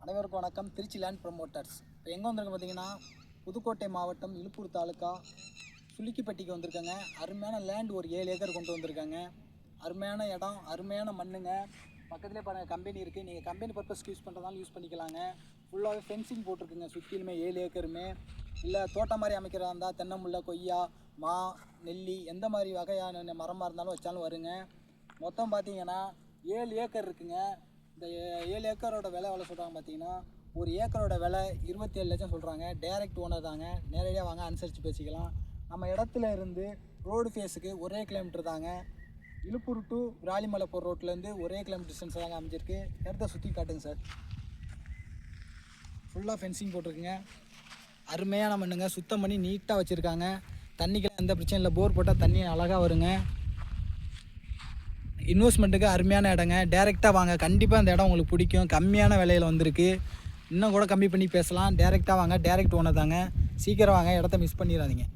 அனைவருக்கும் வணக்கம். Trichy land promoters. இப்போ எங்கே வந்திருக்க பார்த்தீங்கன்னா, புதுக்கோட்டை மாவட்டம் இலுப்பூர் தாலுக்கா சுளுக்கிப்பட்டிக்கு வந்திருக்காங்க. அருமையான லேண்ட் ஒரு 7 ஏக்கர் கொண்டு வந்திருக்காங்க. அருமையான இடம், அருமையான மண்ணுங்க. பக்கத்துலேயே பாருங்கள் கம்பெனி இருக்குது. நீங்கள் கம்பெனி பர்பஸ்க்கு யூஸ் பண்ணுறதாலும் யூஸ் பண்ணிக்கலாங்க. ஃபுல்லாகவே ஃபென்சிங் போட்டிருக்குங்க சுற்றிலுமே 7 ஏக்கருமே. இல்லை தோட்டம் மாதிரி அமைக்கிறதா இருந்தால் தென்னை முல்லை, கொய்யா, மா, நெல்லி எந்த மாதிரி வகையான மரமாக இருந்தாலும் வச்சாலும் வருங்க. மொத்தம் பார்த்தீங்கன்னா 7 ஏக்கர் இருக்குங்க. இந்த 7 ஏக்கரோட விலை எவ்வளோ சொல்கிறாங்க பார்த்தீங்கன்னா, ஒரு ஏக்கரோட விலை 27 லட்சம் சொல்கிறாங்க. டைரக்ட் ஓனர் தாங்க, நேரடியாக வாங்க அனுசரித்து பேசிக்கலாம். நம்ம இடத்துல இருந்து ரோடு ஃபேஸுக்கு 1 கிலோமீட்டர் தாங்க. இலுப்பூர் டு விராலிமலை போகிற ரோட்லேருந்து 1 கிலோமீட்டர் டிஸ்டன்ஸ் தாங்க அமைஞ்சிருக்கு. இடத்த சுற்றி காட்டுங்க சார். ஃபுல்லாக ஃபென்சிங் போட்டிருக்குங்க. அருமையான மண்ணுங்க, சுத்தம் பண்ணி நீட்டாக வச்சுருக்காங்க. தண்ணிக்கெல்லாம் எந்த பிரச்சனையும் இல்லை. போர் போட்டால் தண்ணி அழகாக வருங்க. இன்வெஸ்ட்மெண்ட்டுக்கு அருமையான இடங்க. டேரெக்டாக வாங்க, கண்டிப்பாக அந்த இடம் உங்களுக்கு பிடிக்கும். கம்மியான விலையில் வந்திருக்கு. இன்னும் கூட கம்மி பண்ணி பேசலாம். டேரெக்டாக வாங்க, டேரெக்ட் ஓனர் தாங்க. சீக்கிரம் வாங்க, இடத்த மிஸ் பண்ணிடாதீங்க.